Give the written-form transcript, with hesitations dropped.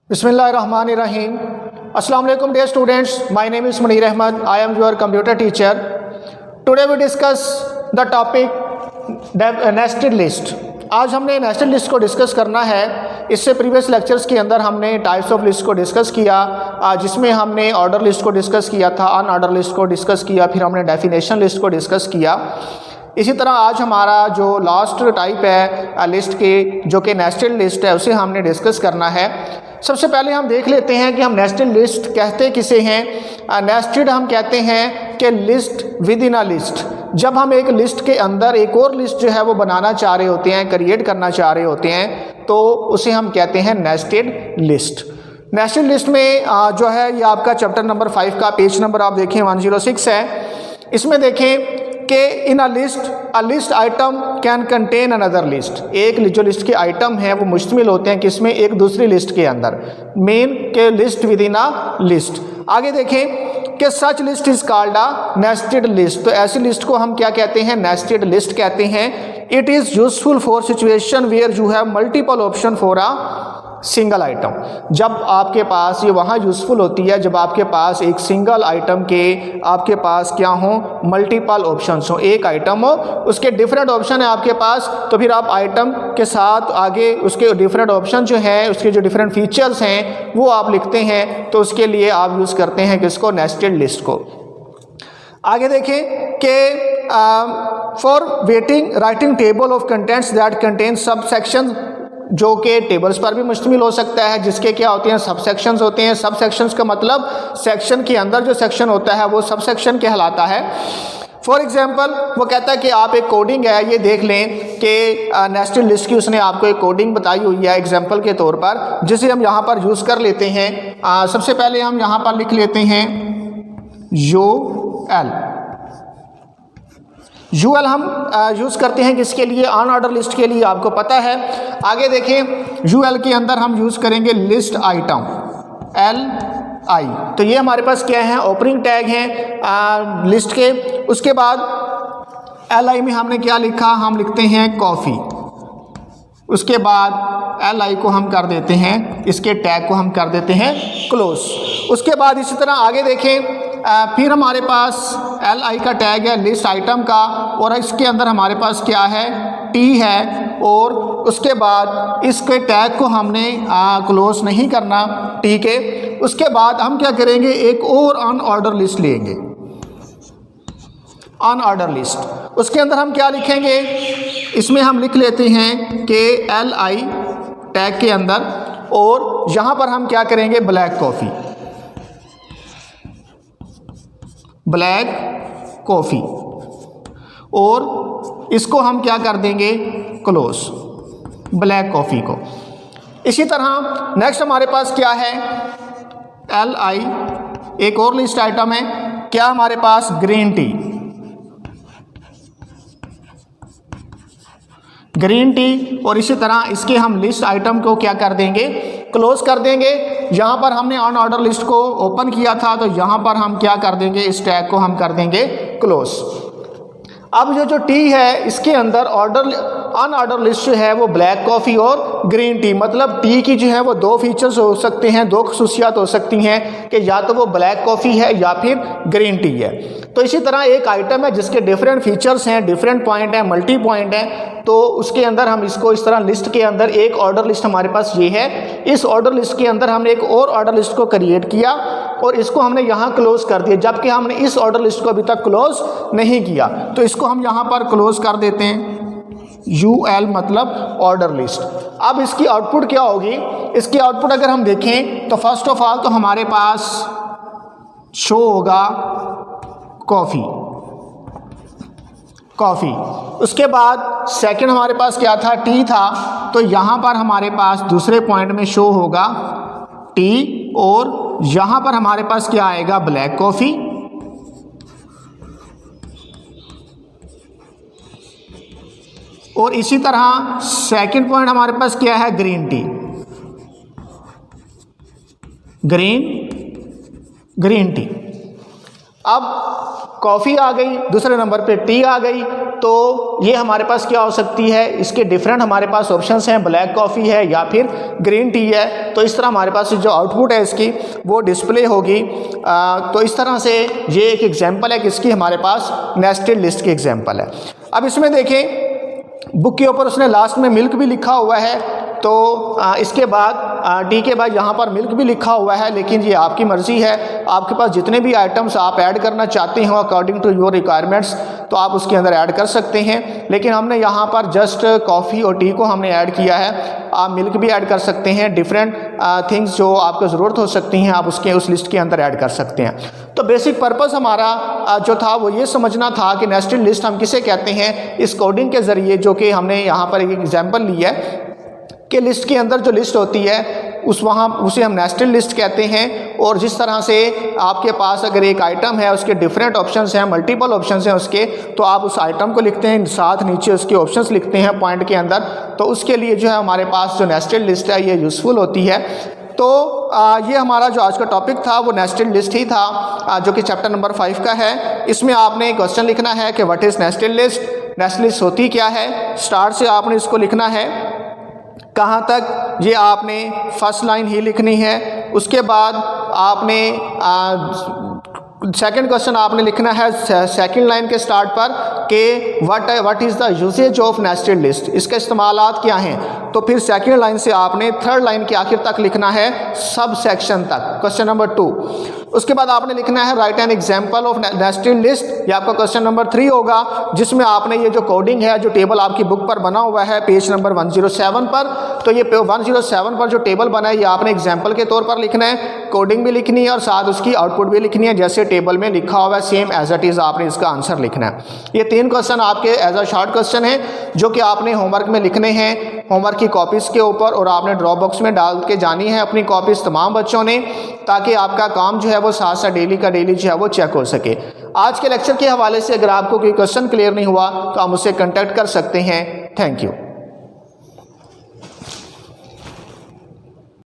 Bismillahirrahmanirrahim. Assalamu alaikum dear students. My name is Munir Ahmad. I am your computer teacher. Today we discuss the topic nested list. आज हमने nested list को discuss करना है। इससे previous lectures के अंदर हमने टाइप्स ऑफ लिस्ट को डिस्कस किया, जिसमें हमने ऑर्डर लिस्ट को डिस्कस किया था, अनऑर्डर लिस्ट को डिस्कस किया, फिर हमने डेफिनेशन लिस्ट को डिस्कस किया। इसी तरह आज हमारा जो लास्ट टाइप है लिस्ट के, जो कि नेस्टेड लिस्ट है, उसे हमने डिस्कस करना है। सबसे पहले हम देख लेते हैं कि हम नेस्टेड लिस्ट कहते किसे हैं। नेस्टेड हम कहते हैं कि list within a list. जब हम एक लिस्ट के अंदर एक और लिस्ट जो है वो बनाना चाह रहे होते हैं, क्रिएट करना चाह रहे होते हैं, तो उसे हम कहते हैं नेस्टेड लिस्ट। नेस्टेड लिस्ट में जो है ये आपका चैप्टर नंबर 5 का पेज नंबर आप देखें 106 है। इसमें देखें कि in a list item can contain another list. एक जो लिस्ट के आइटम हैं वो मुश्तमिल होते हैं किसमें, एक दूसरी लिस्ट के अंदर, मेन के list within a list. आगे देखें कि such list is called a nested list. तो ऐसी लिस्ट को हम क्या कहते हैं, नेस्टेड लिस्ट कहते हैं। It is useful for situation where you have multiple option for a single item. जब आपके पास ये वहाँ यूज़फुल होती है जब आपके पास एक सिंगल आइटम के आपके पास क्या हो, मल्टीपल ऑप्शंस हो। एक आइटम हो, उसके डिफरेंट ऑप्शन है आपके पास, तो फिर आप आइटम के साथ आगे उसके डिफरेंट ऑप्शन जो हैं, उसके जो डिफरेंट फीचर्स हैं वो आप लिखते हैं। तो उसके लिए आप यूज़ करते हैं किसको, नेस्टेड लिस्ट को। आगे देखें कि for writing table of contents that contain sub section, जो कि टेबल्स पर भी मुश्तमिल हो सकता है, जिसके क्या होते हैं, सब सेक्शंस होते हैं। सब सेक्शंस का मतलब सेक्शन के अंदर जो सेक्शन होता है वो सब सेक्शन कहलाता है। फॉर एग्जांपल वो कहता है कि आप एक कोडिंग है, ये देख लें कि नेस्टेड लिस्ट की उसने आपको एक कोडिंग बताई हुई है एग्जांपल के तौर पर, जिसे हम यहाँ पर यूज़ कर लेते हैं। सबसे पहले हम यहाँ पर लिख लेते हैं यूएल हम यूज़ करते हैं किसके लिए, अनऑर्डर लिस्ट के लिए, आपको पता है। आगे देखें यूएल के अंदर हम यूज़ करेंगे लिस्ट आइटम, LI। तो ये हमारे पास क्या है, ओपनिंग टैग हैं लिस्ट के। उसके बाद LI में हमने क्या लिखा, हम लिखते हैं कॉफ़ी। उसके बाद LI को हम कर देते हैं, इसके टैग को हम कर देते हैं क्लोज। उसके बाद इसी तरह आगे देखें, फिर हमारे पास LI का टैग है लिस्ट आइटम का, और इसके अंदर हमारे पास क्या है, T है, और उसके बाद इसके टैग को हमने क्लोज नहीं करना T के। उसके बाद हम क्या करेंगे, एक और अनऑर्डर लिस्ट लेंगे, अनऑर्डर लिस्ट। उसके अंदर हम क्या लिखेंगे, इसमें हम लिख लेते हैं कि LI टैग के अंदर, और यहाँ पर हम क्या करेंगे, ब्लैक कॉफ़ी, और इसको हम क्या कर देंगे, क्लोज, ब्लैक कॉफ़ी को। इसी तरह नेक्स्ट हमारे पास क्या है, LI एक और लिस्ट आइटम है, क्या हमारे पास, ग्रीन टी, और इसी तरह इसके हम लिस्ट आइटम को क्या कर देंगे, क्लोज कर देंगे। यहाँ पर हमने अनऑर्डर लिस्ट को ओपन किया था, तो यहाँ पर हम क्या कर देंगे, इस टैग को हम कर देंगे क्लोज। अब जो टी है, इसके अंदर अनऑर्डर लिस्ट जो है वो ब्लैक कॉफ़ी और ग्रीन टी, मतलब टी की जो है वो दो फीचर्स हो सकते हैं, दो खसूसियात हो सकती हैं कि या तो वो ब्लैक कॉफ़ी है या फिर ग्रीन टी है। तो इसी तरह एक आइटम है जिसके डिफरेंट फीचर्स हैं, डिफरेंट पॉइंट हैं, मल्टी पॉइंट हैं, तो उसके अंदर हम इसको इस तरह लिस्ट के अंदर एक ऑर्डर लिस्ट हमारे पास ये है। इस ऑर्डर लिस्ट के अंदर हमने एक और ऑर्डर लिस्ट को क्रिएट किया और इसको हमने यहाँ क्लोज कर दिया, जबकि हमने इस ऑर्डर लिस्ट को अभी तक क्लोज नहीं किया। तो इसको हम यहाँ पर क्लोज कर देते हैं, UL मतलब ऑर्डर लिस्ट। अब इसकी आउटपुट क्या होगी, इसकी आउटपुट अगर हम देखें तो फर्स्ट ऑफ ऑल तो हमारे पास शो होगा कॉफ़ी। उसके बाद सेकंड हमारे पास क्या था, टी था, तो यहाँ पर हमारे पास दूसरे पॉइंट में शो होगा टी, और यहाँ पर हमारे पास क्या आएगा, ब्लैक कॉफ़ी। और इसी तरह सेकंड पॉइंट हमारे पास क्या है, ग्रीन टी। अब कॉफ़ी आ गई, दूसरे नंबर पे टी आ गई, तो ये हमारे पास क्या हो सकती है, इसके डिफरेंट हमारे पास ऑप्शंस हैं, ब्लैक कॉफ़ी है या फिर ग्रीन टी है। तो इस तरह हमारे पास जो आउटपुट है इसकी वो डिस्प्ले होगी। तो इस तरह से ये एक एग्जांपल है किसकी, हमारे पास नेस्टेड लिस्ट की एग्जांपल है। अब इसमें देखें बुक के ऊपर उसने लास्ट में मिल्क भी लिखा हुआ है, तो इसके बाद टी के बाद यहाँ पर मिल्क भी लिखा हुआ है, लेकिन ये आपकी मर्ज़ी है, आपके पास जितने भी आइटम्स आप ऐड करना चाहते हो अकॉर्डिंग टू योर रिक्वायरमेंट्स तो आप उसके अंदर ऐड कर सकते हैं। लेकिन हमने यहाँ पर जस्ट कॉफ़ी और टी को हमने ऐड किया है। आप मिल्क भी ऐड कर सकते हैं, डिफरेंट थिंग्स जो आपको ज़रूरत हो सकती हैं आप उसके उस लिस्ट के अंदर ऐड कर सकते हैं। तो बेसिक पर्पस हमारा जो था वो ये समझना था कि नेस्टेड लिस्ट हम किसे कहते हैं, इस कोडिंग के ज़रिए जो कि हमने यहाँ पर एक एग्जांपल लिया है कि लिस्ट के अंदर जो लिस्ट होती है उसे हम नेस्टेड लिस्ट कहते हैं। और जिस तरह से आपके पास अगर एक आइटम है उसके डिफरेंट ऑप्शंस हैं, मल्टीपल ऑप्शंस हैं उसके, तो आप उस आइटम को लिखते हैं, साथ नीचे उसके ऑप्शंस लिखते हैं पॉइंट के अंदर। तो उसके लिए जो है हमारे पास जो नेस्टेड लिस्ट है ये यूज़फुल होती है। तो ये हमारा जो आज का टॉपिक था वो नेस्टेड लिस्ट ही था, जो कि चैप्टर नंबर 5 का है। इसमें आपने क्वेश्चन लिखना है कि what is nested list, nested list होती क्या है। स्टार्ट से आपने इसको लिखना है, कहाँ तक ये आपने फर्स्ट लाइन ही लिखनी है। उसके बाद आपने सेकंड क्वेश्चन आपने लिखना है सेकंड लाइन के स्टार्ट पर कि what is the usage of nested list, इसके इस्तेमालात क्या हैं। तो फिर सेकंड लाइन से आपने थर्ड लाइन के आखिर तक लिखना है, सब सेक्शन तक, क्वेश्चन नंबर 2। उसके बाद आपने लिखना है right an example of nested list, ये आपका क्वेश्चन नंबर 3 होगा, जिसमें आपने ये जो कोडिंग है जो टेबल आपकी बुक पर बना हुआ है पेज नंबर 107 पर, तो ये 107 पर जो टेबल बना है ये आपने एग्जाम्पल के तौर पर लिखना है, कोडिंग भी लिखनी है और साथ उसकी आउटपुट भी लिखनी है जैसे टेबल में लिखा हुआ है, सेम एज इट इज़ आपने इसका आंसर लिखना है। ये 3 क्वेश्चन आपके एज अ शॉर्ट क्वेश्चन है जो कि आपने होमवर्क में लिखने हैं, होमवर्क की कॉपीज़ के ऊपर, और आपने ड्रॉप बॉक्स में डाल के जानी है अपनी कॉपीज़ तमाम बच्चों ने, ताकि आपका काम जो है वो साथ साथ डेली का डेली जो है वो चेक हो सके। आज के लेक्चर के हवाले से अगर आपको कोई क्वेश्चन क्लियर नहीं हुआ तो आप मुझसे कॉन्टैक्ट कर सकते हैं। Thank you.